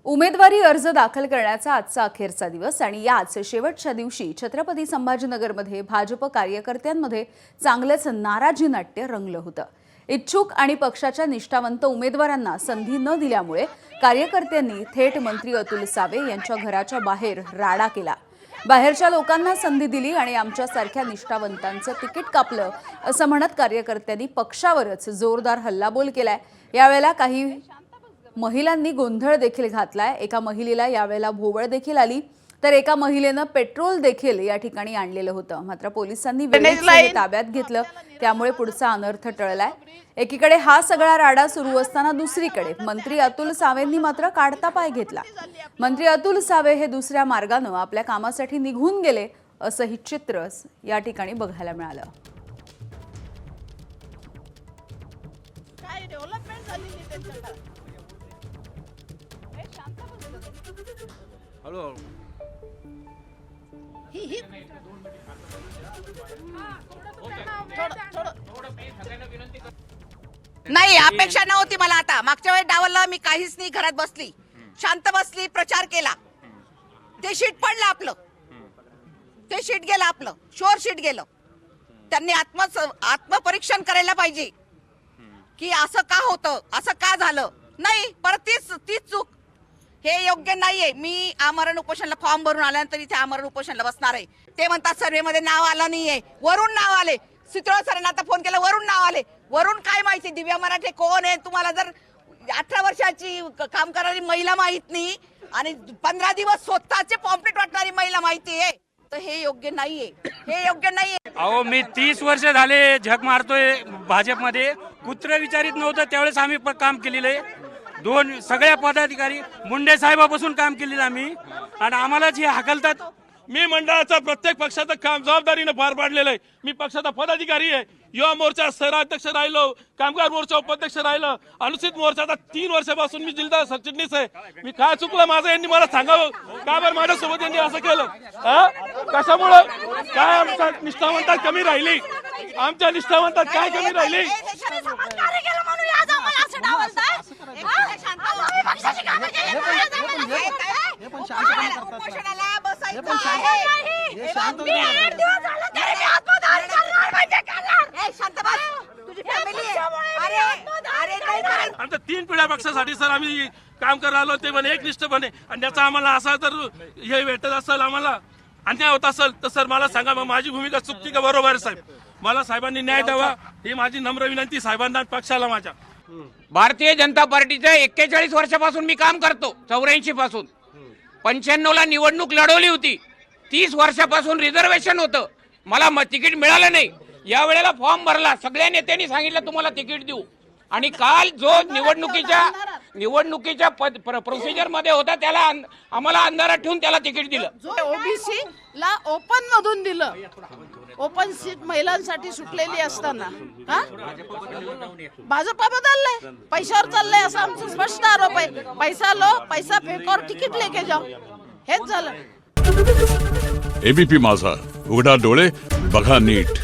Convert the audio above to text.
उमेदवारी अर्ज दाखल करण्याचा आजचा अखेरचा दिवस आणि याच शेवटच्या दिवशी छत्रपती संभाजीनगरमध्ये भाजप कार्यकर्त्यांमध्ये चांगलेच नाराजी नाट्य रंगलं होतं। इच्छुक आणि पक्षाच्या निष्ठावंत उमेदवारांना संधी न दिल्यामुळे कार्यकर्त्यांनी थेट मंत्री अतुल सावे यांच्या घराच्या बाहेर राडा केला। बाहेरच्या लोकांना संधी दिली आणि आमच्यासारख्या निष्ठावंतांचं तिकीट कापलं असं म्हणत कार्यकर्त्यांनी पक्षावरच जोरदार हल्लाबोल केलाय। यावेळेला काही महिलांनी गोंधळ देखील घातलाय। एका महिलेला यावेळेला भोवळ देखील आली, तर एका महिलेनं पेट्रोल देखील या ठिकाणी आणलेलं होतं। मात्र पोलिसांनी वेळेत ताब्यात घेतलं, त्यामुळे पुढचा अनर्थ टळलाय। एकीकडे हा सगळा राडा सुरू असताना दुसरीकडे मंत्री अतुल सावेंनी मात्र काढता पाय घेतला। मंत्री अतुल सावे हे दुसऱ्या मार्गाने आपल्या कामासाठी निघून गेले असं ही चित्र या ठिकाणी बघायला मिळालं। हॅलो नाही, अपेक्षा नव्हती मला। आता मागच्या वेळी डावलला मी, काहीच नाही, घरात बसली, शांत बसली, प्रचार केला, ते शीट पडलं आपलं, ते शीट गेलं आपलं, शोर शीट गेलं। त्यांनी आत्मपरीक्षण करायला पाहिजे की असं का होतं, असं का झालं। नाही, परत तीच चूक, हे योग्य नाहीये। मी आमरण उपोषणाला फॉर्म भरून आल्यानंतर इथे आमरण उपोषणाला बसणार आहे। ते म्हणतात सर्वे मध्ये नाव आलं नाहीये, वरून नाव आले। चित्रोळ सरांना आता फोन केला, वरून नाव आले। वरून काय माहिती दिव्या मराठे कोण आहे? तुम्हाला जर 18 वर्षाची काम करणारी महिला माहित नाही आणि 15 दिवस स्वतःचे पॉम्पलेट वाटणारी महिला माहिती आहे, तर हे योग्य नाहीये, हे योग्य नाहीये। अहो, मी 30 वर्ष झाले झक मारतोय भाजपमध्ये। कुत्र विचारित नव्हतं त्यावेळेस आम्ही काम केलेलं आहे। सगळ्या पदाधिकारी मुंडे साहेबापासून काम केलेलं आम्ही, आणि आम्हालाच हे हाकलतात। मी मंडळाचा प्रत्येक पक्षाचं काम जबाबदारीने पार पाडलेलं आहे। मी पक्षाचा पदाधिकारी आहे। युवा मोर्चा शहराध्यक्ष राहिलो, कामगार मोर्चा उपाध्यक्ष राहिलो, अनुसूचित मोर्चाचा 3 वर्षापासून मी जिल्हा सरचिटणीस आहे। मी काय चुकलं माझं यांनी मला सांगावं, का बरं माझ्यासोबत यांनी असं केलं? कशामुळं? काय आमच्या निष्ठावंतात कमी राहिली? आमच्या निष्ठावंतात काय कमी राहिली? आमच्या 3 पिढ्या पक्षासाठी सर आम्ही काम करायला आलो, ते पण एकनिष्ठपणे। आणि त्याचा आम्हाला असा जर हे भेटत असेल, आम्हाला अन्याय होत असेल, तर सर मला सांगा, मग माझी भूमिका चुकती का बरोबर आहे? साहेब, मला साहेबांनी न्याय द्यावा ही माझी नम्र विनंती साहेबांना, पक्षाला माझ्या। भारतीय जनता पार्टीच्या 41 वर्षापासून मी काम करतो, 84 पासून। 95 ला निवडणूक लढवली होती, 30 वर्षापासून रिझर्वेशन होतं, मला तिकीट मिळालं नाही। या वेळेला फॉर्म भरला, सगळ्या नेत्यांनी सांगितलं तुम्हाला तिकीट देऊ, आणि काल जो निवडणुकीच्या प्रोसिजर मध्ये होता त्याला आम्हाला अंधारात ठेवून त्याला तिकीट दिलं। ओबीसी ला ओपन मधून दिलं, ओपन सीट महिलांसाठी सुटलेली असताना भाजपा बदललंय, पैशावर चाललंय असा आमचा स्पष्ट आरोप आहे। पैसा लो, पैसा फेको और तिकीट लेके जाओ, हेच झालं। एबीपी माझा, उघडा डोळे बघा नीट।